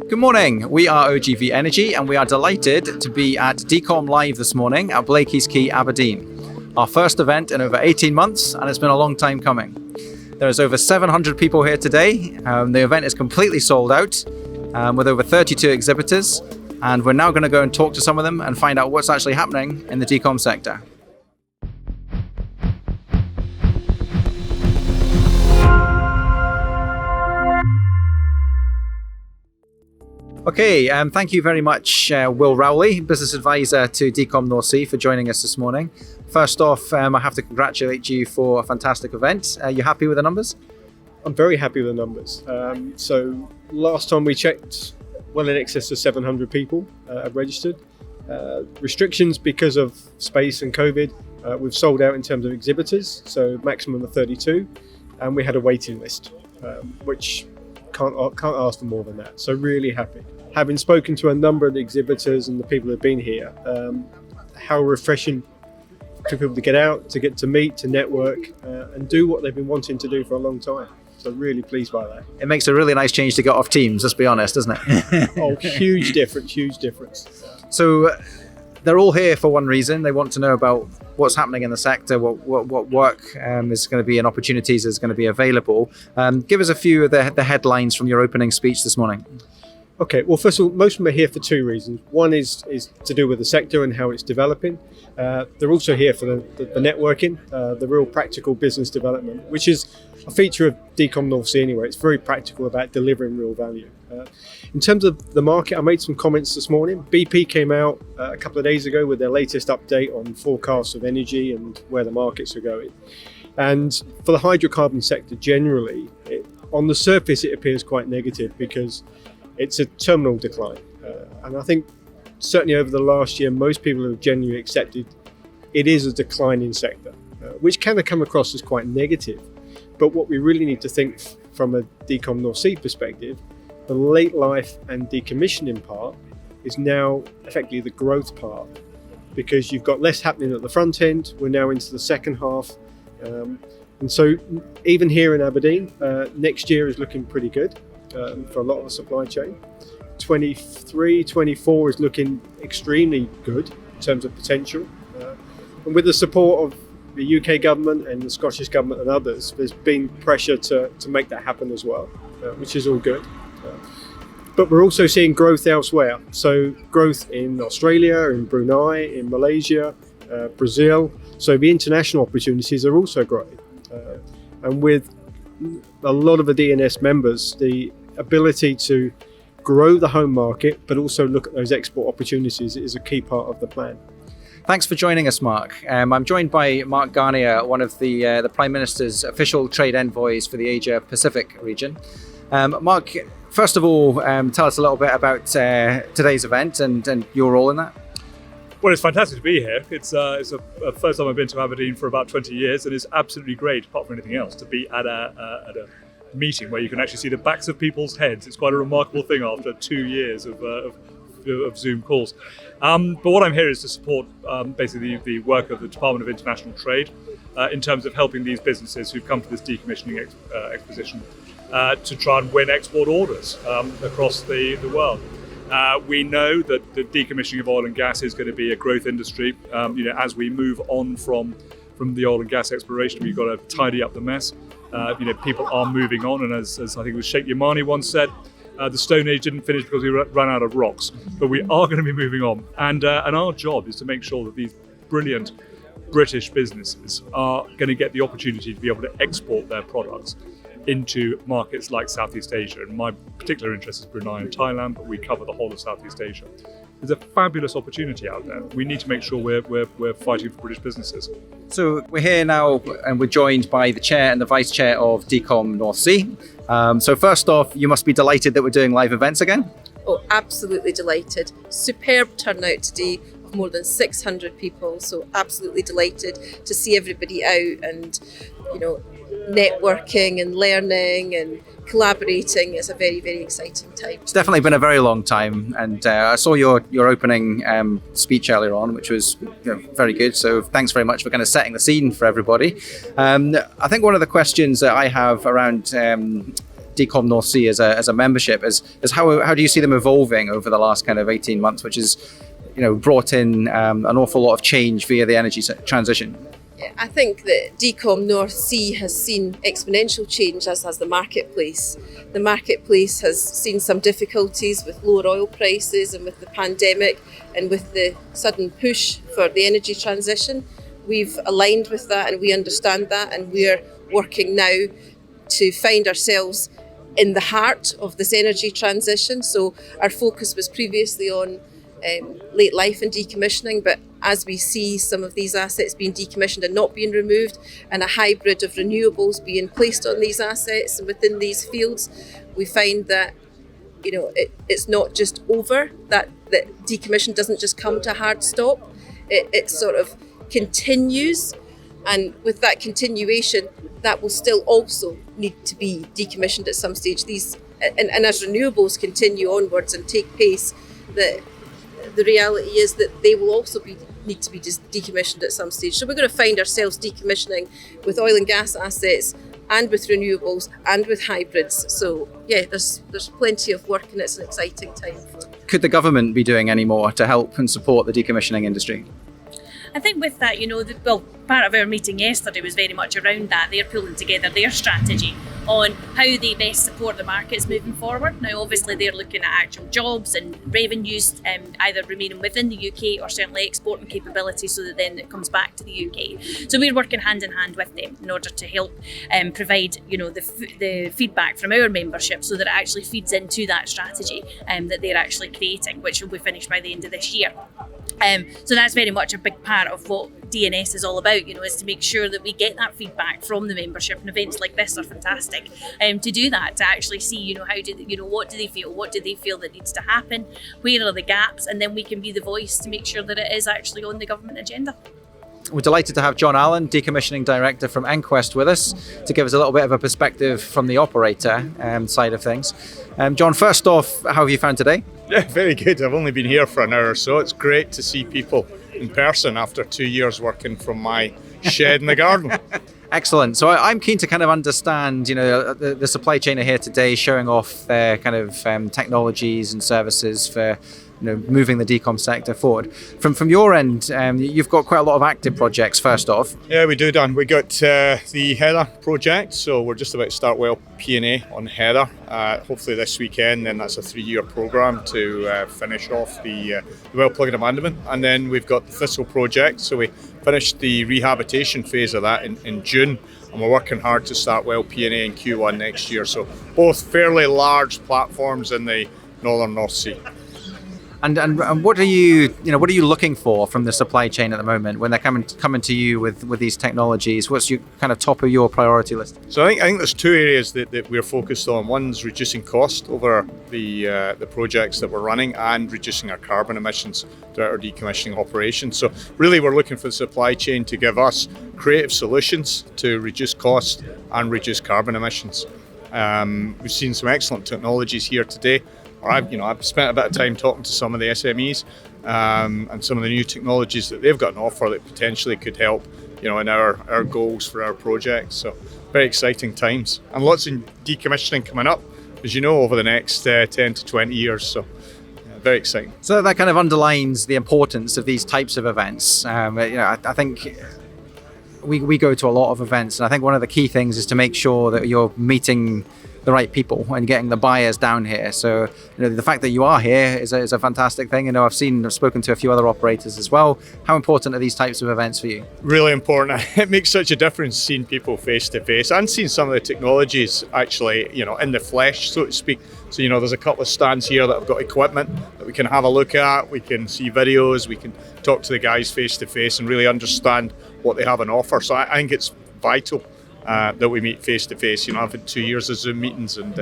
Good morning, we are OGV Energy and we are delighted to be at Decom Live this morning at Blakey's Quay, Aberdeen. Our first event in over 18 months and it's been a long time coming. There's over 700 people here today. The event is completely sold out with over 32 exhibitors, and we're now going to go and talk to some of them and find out what's actually happening in the decom sector. Okay, thank you very much, Will Rowley, Business Advisor to Decom North Sea, for joining us this morning. First off, I have to congratulate you for a fantastic event. Are you happy with the numbers? I'm very happy with the numbers. So last time we checked, well in excess of 700 people have registered. Restrictions because of space and COVID, we've sold out in terms of exhibitors, so maximum of 32, and we had a waiting list, which can't ask for more than that. So really happy. Having spoken to a number of the exhibitors and the people who've been here, how refreshing for people to get out, to get to meet, to network, and do what they've been wanting to do for a long time. So really pleased by that. It makes a really nice change to get off Teams, let's be honest, doesn't it? Oh, huge difference. So they're all here for one reason. They want to know about what's happening in the sector, what work is going to be and opportunities is going to be available. Give us a few of the headlines from your opening speech this morning. Okay, well, first of all, most of them are here for two reasons. One is to do with the sector and how it's developing. They're also here for the networking, the real practical business development, which is a feature of Decom North Sea anyway. It's very practical about delivering real value. In terms of the market, I made some comments this morning. BP came out a couple of days ago with their latest update on forecasts of energy and where the markets are going. And for the hydrocarbon sector generally, on the surface it appears quite negative because it's a terminal decline. And I think certainly over the last year, most people have genuinely accepted it is a declining sector, which can come across as quite negative. But what we really need to think from a Decom North Sea perspective, the late life and decommissioning part is now effectively the growth part, because you've got less happening at the front end. We're now into the second half. And so even here in Aberdeen, next year is looking pretty good for a lot of the supply chain. 23, 24 is looking extremely good in terms of potential. And with the support of the UK government and the Scottish government and others, there's been pressure to make that happen as well, which is all good. But we're also seeing growth elsewhere. So growth in Australia, in Brunei, in Malaysia, Brazil. So the international opportunities are also growing. And with a lot of the DNS members, the ability to grow the home market, but also look at those export opportunities is a key part of the plan. Thanks for joining us, Mark. I'm joined by Mark Garnier, one of the Prime Minister's official trade envoys for the Asia Pacific region. Mark, first of all, tell us a little bit about today's event and your role in that. Well, it's fantastic to be here. It's the first time I've been to Aberdeen for about 20 years, and it's absolutely great, apart from anything else, to be at a meeting where you can actually see the backs of people's heads. It's quite a remarkable thing after 2 years of Zoom calls. But what I'm here is to support basically the work of the Department of International Trade in terms of helping these businesses who've come to this decommissioning exposition to try and win export orders across the world. We know that the decommissioning of oil and gas is going to be a growth industry. As we move on from the oil and gas exploration, we've got to tidy up the mess. People are moving on, and as I think it was Sheikh Yamani once said, the Stone Age didn't finish because we ran out of rocks, but we are going to be moving on. And our job is to make sure that these brilliant British businesses are going to get the opportunity to be able to export their products into markets like Southeast Asia. And my particular interest is Brunei and Thailand, but we cover the whole of Southeast Asia. There's a fabulous opportunity out there. We need to make sure we're fighting for British businesses. So we're here now and we're joined by the Chair and the Vice Chair of Decom North Sea. So first off, you must be delighted that we're doing live events again. Oh, absolutely delighted. Superb turnout today of more than 600 people. So absolutely delighted to see everybody out and, networking and learning and collaborating. It's a very, very exciting time. It's definitely been a very long time, and I saw your opening speech earlier on, which was very good. So thanks very much for kind of setting the scene for everybody. I think one of the questions that I have around Decom North Sea as a membership, as how do you see them evolving over the last kind of 18 months, which is, brought in an awful lot of change via the energy transition? Yeah, I think that Decom North Sea has seen exponential change, as has the marketplace. The marketplace has seen some difficulties with lower oil prices and with the pandemic and with the sudden push for the energy transition. We've aligned with that and we understand that, and we're working now to find ourselves in the heart of this energy transition. So our focus was previously on late life and decommissioning, but as we see some of these assets being decommissioned and not being removed, and a hybrid of renewables being placed on these assets and within these fields, we find that it's not just over, that decommission doesn't just come to a hard stop. It sort of continues, and with that continuation, that will still also need to be decommissioned at some stage. And as renewables continue onwards and take pace, the reality is that they will also need to be decommissioned at some stage. So we're going to find ourselves decommissioning with oil and gas assets and with renewables and with hybrids. So yeah, there's plenty of work, and it's an exciting time. Could the government be doing any more to help and support the decommissioning industry? I think with that, part of our meeting yesterday was very much around that. They're pulling together their strategy on how they best support the markets moving forward. Now, obviously, they're looking at actual jobs and revenues, either remaining within the UK or certainly exporting capability, so that then it comes back to the UK. So we're working hand in hand with them in order to help provide, the feedback from our membership, so that it actually feeds into that strategy that they're actually creating, which will be finished by the end of this year. So that's very much a big part of what DNS is all about, is to make sure that we get that feedback from the membership, and events like this are fantastic to do that, to actually see, what do they feel that needs to happen, where are the gaps, and then we can be the voice to make sure that it is actually on the government agenda. We're delighted to have John Allan, Decommissioning Director from Enquest, with us to give us a little bit of a perspective from the operator side of things. John, first off, how have you found today? Yeah, very good. I've only been here for an hour or so. It's great to see people in person after 2 years working from my shed in the garden. Excellent. So I'm keen to kind of understand, the supply chain are here today showing off their kind of technologies and services for moving the decom sector forward. From your end, you've got quite a lot of active projects, first off. Yeah, we do, Dan. We got the Heather project, so we're just about to start well P&A on Heather. Hopefully this weekend, then that's a 3-year programme to finish off the well plug and abandonment. And then we've got the Thistle project, so we finished the rehabilitation phase of that in June, and we're working hard to start well P&A in Q1 next year. So both fairly large platforms in the northern North Sea. And what are you looking for from the supply chain at the moment when they're coming to you with these technologies? What's your kind of top of your priority list? So I think there's 2 areas that we're focused on. One's reducing cost over the projects that we're running, and reducing our carbon emissions throughout our decommissioning operations. So really, we're looking for the supply chain to give us creative solutions to reduce cost and reduce carbon emissions. We've seen some excellent technologies here today. I've spent a bit of time talking to some of the SMEs and some of the new technologies that they've got to offer that potentially could help, in our goals for our projects. So very exciting times, and lots of decommissioning coming up, as you know, over the next 10 to 20 years. So very exciting. So that kind of underlines the importance of these types of events. I think we go to a lot of events, and I think one of the key things is to make sure that you're meeting the right people and getting the buyers down here. So the fact that you are here is a fantastic thing. I've spoken to a few other operators as well. How important are these types of events for you? Really important. It makes such a difference seeing people face to face and seeing some of the technologies actually in the flesh, so to speak. So there's a couple of stands here that have got equipment that we can have a look at. We can see videos, we can talk to the guys face to face and really understand what they have on offer. So I think it's vital that we meet face to face. I've had 2 years of Zoom meetings, and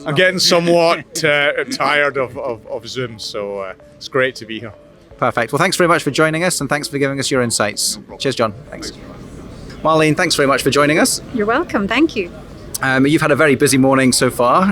I'm getting somewhat tired of Zoom, so it's great to be here. Perfect. Well, thanks very much for joining us, and thanks for giving us your insights. Cheers, John. Thanks. Marlene, thanks very much for joining us. You're welcome. Thank you. You've had a very busy morning so far.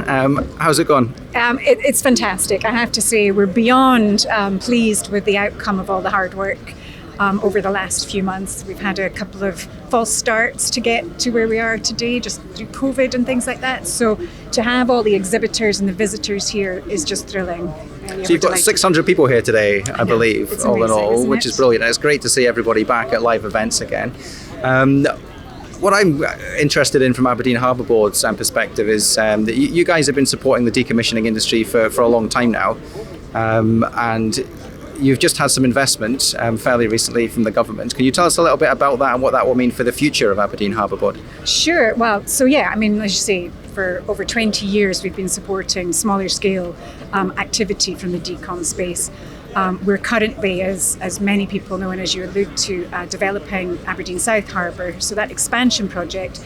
How's it gone? It's fantastic. I have to say we're beyond pleased with the outcome of all the hard work. over the last few months. We've had a couple of false starts to get to where we are today, just through COVID and things like that. So to have all the exhibitors and the visitors here is just thrilling. So you've got 600 people here today, I believe, It's all in amazing, all, isn't which it? is brilliant. It's great to see everybody back at live events again. What I'm interested in from Aberdeen Harbour Board's perspective is that you guys have been supporting the decommissioning industry for a long time now, and you've just had some investment fairly recently from the government. Can you tell us a little bit about that and what that will mean for the future of Aberdeen Harbour Board? Sure. Well, so yeah, I mean, as you say, for over 20 years we've been supporting smaller scale activity from the Decom space. We're currently, as many people know and as you allude to, developing Aberdeen South Harbour. So that expansion project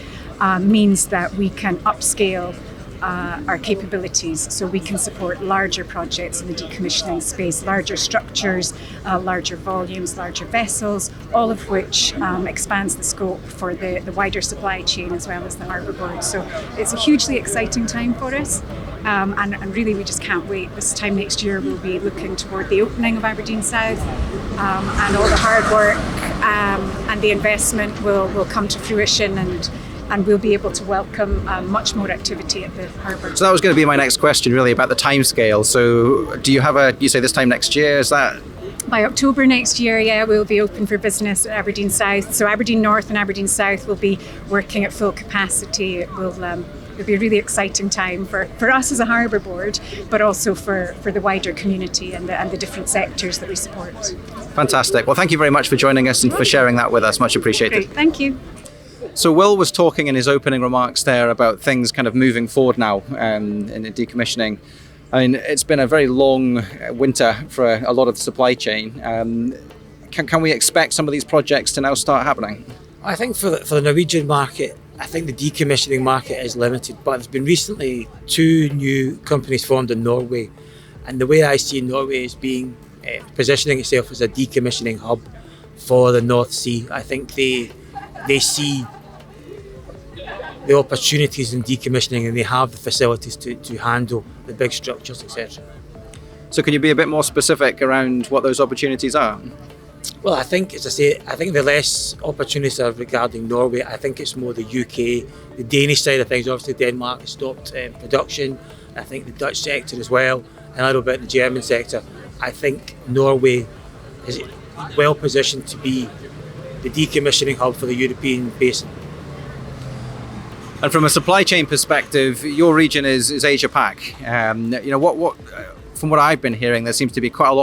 means that we can upscale our capabilities, so we can support larger projects in the decommissioning space, larger structures, larger volumes, larger vessels, all of which expands the scope for the wider supply chain as well as the Harbour Board. So it's a hugely exciting time for us, and really we just can't wait. This time next year we'll be looking toward the opening of Aberdeen South, and all the hard work and the investment will come to fruition, and we'll be able to welcome much more activity at the harbour. So that was going to be my next question, really, about the timescale. So do you have you say this time next year, is that? By October next year, yeah, we'll be open for business at Aberdeen South. So Aberdeen North and Aberdeen South will be working at full capacity. It'll be a really exciting time for us as a harbour board, but also for the wider community and the different sectors that we support. Fantastic. Well, thank you very much for joining us and for sharing that with us. Much appreciated. Great, thank you. So Will was talking in his opening remarks there about things kind of moving forward now in the decommissioning. I mean, it's been a very long winter for a lot of the supply chain. Can we expect some of these projects to now start happening? I think for the Norwegian market, I think the decommissioning market is limited, but there's been recently 2 new companies formed in Norway, and the way I see Norway is being positioning itself as a decommissioning hub for the North Sea. I think they see the opportunities in decommissioning, and they have the facilities to handle the big structures, etc. So can you be a bit more specific around what those opportunities are? Well, I think, as I say, I think the less opportunities are regarding Norway. I think it's more the UK, the Danish side of things. Obviously, Denmark has stopped production. I think the Dutch sector as well, and a little bit the German sector. I think Norway is well positioned to be the decommissioning hub for the European basin. And from a supply chain perspective, your region is Asia Pac. What from what I've been hearing, there seems to be quite a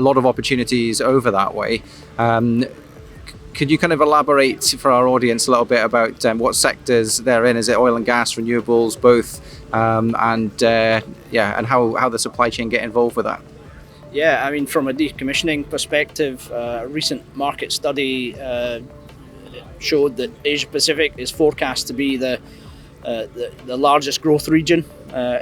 lot of opportunities over that way. Could you kind of elaborate for our audience a little bit about what sectors they're in? Is it oil and gas, renewables, both, and how the supply chain get involved with that? Yeah, I mean, from a decommissioning perspective, a recent market study showed that Asia Pacific is forecast to be the largest growth region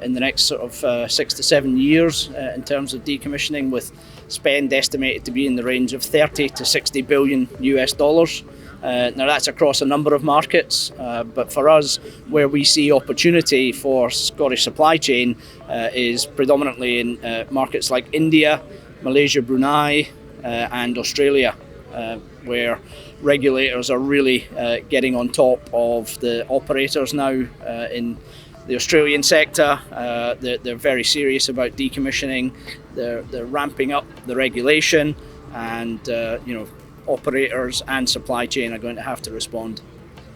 in the next sort of 6 to 7 years in terms of decommissioning, with spend estimated to be in the range of 30 to 60 billion US dollars. Now that's across a number of markets, but for us, where we see opportunity for Scottish supply chain is predominantly in markets like India, Malaysia, Brunei, and Australia, where regulators are really getting on top of the operators now in the Australian sector. They're very serious about decommissioning. They're ramping up the regulation, and operators and supply chain are going to have to respond.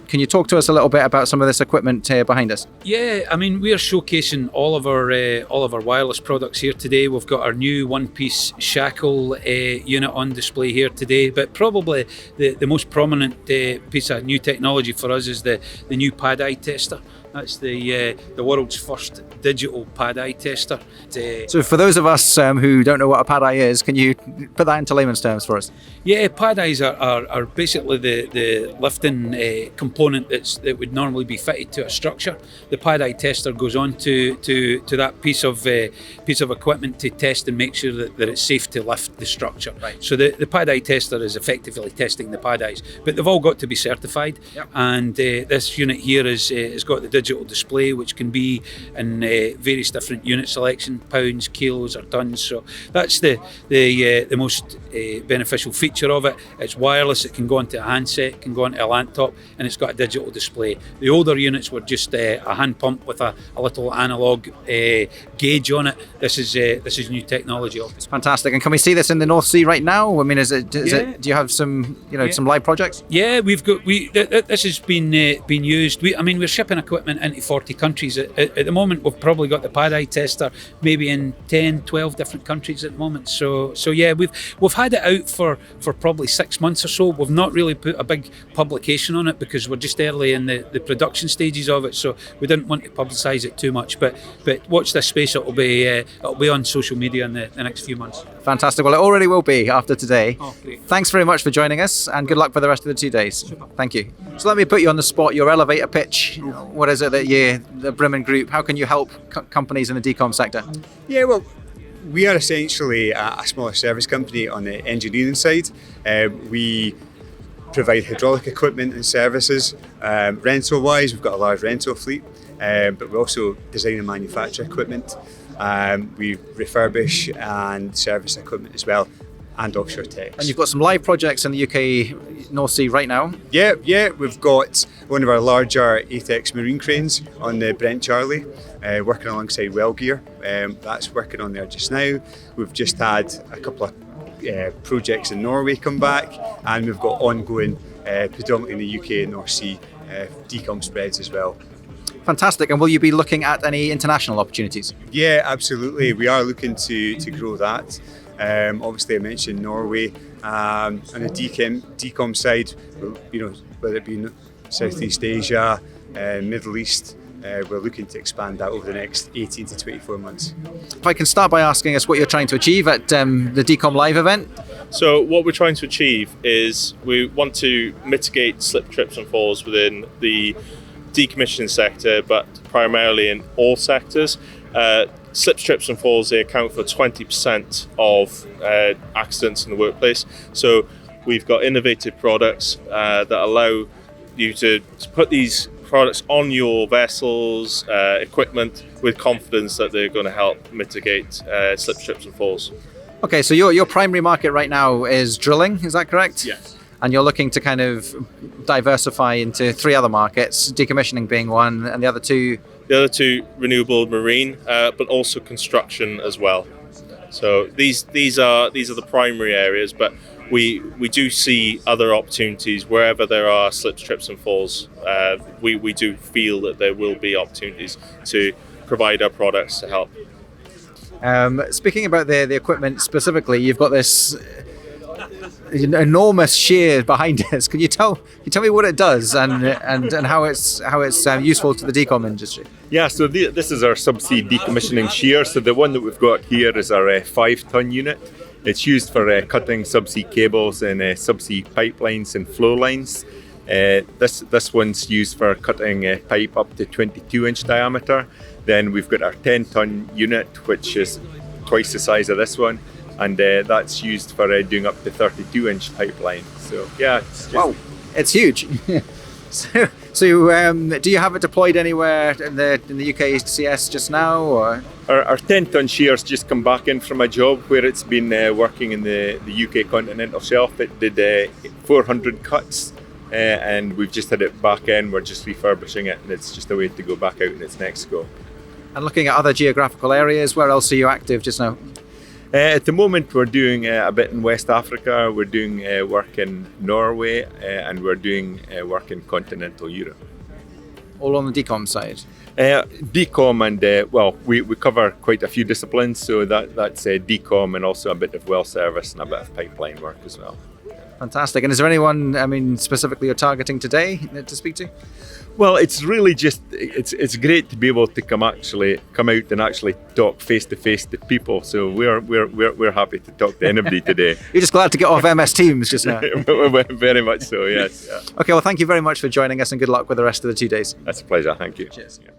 Can you talk to us a little bit about some of this equipment here behind us? Yeah, I mean, we're showcasing all of our wireless products here today. We've got our new one-piece shackle unit on display here today, but probably the most prominent piece of new technology for us is the new pad eye tester. That's the world's first digital pad eye tester. So for those of us who don't know what a pad eye is, can you put that into layman's terms for us? Yeah, pad eyes are basically the lifting component that would normally be fitted to a structure. The pad eye tester goes on to that piece of equipment to test and make sure that it's safe to lift the structure. Right. So the pad eye tester is effectively testing the pad eyes, but they've all got to be certified. Yep. And this unit here has got the digital display, which can be in various different unit selection, pounds, kilos or tons. So that's the most beneficial feature of it. It's wireless, it can go onto a handset, it can go onto a laptop, and it's got a digital display. The older units were just a hand pump with a little analogue gauge on it. This is new technology. It's fantastic. And can we see this in the North Sea right now? I mean, is it? Do you have some some live projects? Yeah, this has been used. We're shipping equipment into 40 countries at the moment. We've probably got the pad-eye tester maybe in 10, 12 different countries at the moment. So yeah, we've had it out for probably 6 months or so. We've not really put a big publication on it because we're just early in the production stages of it. So we didn't want to publicise it too much. But watch this space. It'll be on social media in the next few months. Fantastic. Well, it already will be after today. Oh, great. Thanks very much for joining us, and good luck for the rest of the 2 days. Super. Thank you. So let me put you on the spot. Your elevator pitch. What is it that the Brimmond Group? How can you help companies in the decom sector? Yeah, well, we are essentially a smaller service company on the engineering side. We provide hydraulic equipment and services. Rental-wise, we've got a large rental fleet, but we also design and manufacture equipment. We refurbish and service equipment as well, and offshore techs. And you've got some live projects in the UK North Sea right now. Yeah, we've got one of our larger ATEX marine cranes on the Brent Charlie, working alongside Wellgear. That's working on there just now. We've just had a couple of projects in Norway come back, and we've got ongoing, predominantly in the UK and North Sea, decom spreads as well. Fantastic. And will you be looking at any international opportunities? Yeah, absolutely. We are looking to grow that. Obviously, I mentioned Norway. On the decom side, whether it be Southeast Asia, Middle East, we're looking to expand that over the next 18 to 24 months. If I can start by asking us what you're trying to achieve at the Decom Live event. So what we're trying to achieve is we want to mitigate slip, trips and falls within the decommissioning sector, but primarily in all sectors. Slips, trips and falls, they account for 20% of accidents in the workplace. So we've got innovative products that allow you to put these products on your vessels, equipment, with confidence that they're going to help mitigate slip, trips and falls. Okay, so your primary market right now is drilling, is that correct? Yes. And you're looking to kind of diversify into 3 other markets, decommissioning being one, and the other two? The other 2, renewable marine, but also construction as well. So these are the primary areas, but we do see other opportunities wherever there are slips, trips and falls. We do feel that there will be opportunities to provide our products to help. Speaking about the equipment specifically, you've got this enormous shear behind us. Can you tell me what it does and how it's useful to the decom industry? Yeah, so this is our subsea decommissioning shear. So the one that we've got here is our 5-ton unit. It's used for cutting subsea cables and subsea pipelines and flow lines. This one's used for cutting pipe up to 22-inch diameter. Then we've got our 10-ton unit, which is twice the size of this one. And that's used for doing up to 32-inch pipeline. So yeah, wow, it's huge. so do you have it deployed anywhere in the UK CS just now, or? Our 10-ton shear's just come back in from a job where it's been working in the UK continental shelf. It did 400 cuts, and we've just had it back in. We're just refurbishing it, and it's just a way to go back out in its next scope. And looking at other geographical areas, where else are you active just now? At the moment, we're doing a bit in West Africa, we're doing work in Norway, and we're doing work in continental Europe. All on the decom side? Decom and, we cover quite a few disciplines, so that's decom and also a bit of well service and a bit of pipeline work as well. Fantastic. And is there anyone, specifically you're targeting today to speak to? Well, it's really just, it's great to be able to come out and actually talk face to face to people. So we're happy to talk to anybody today. You're just glad to get off MS Teams just now. Very much so, yes. Yeah. Okay, well, thank you very much for joining us, and good luck with the rest of the 2 days. That's a pleasure. Thank you. Cheers. Yeah.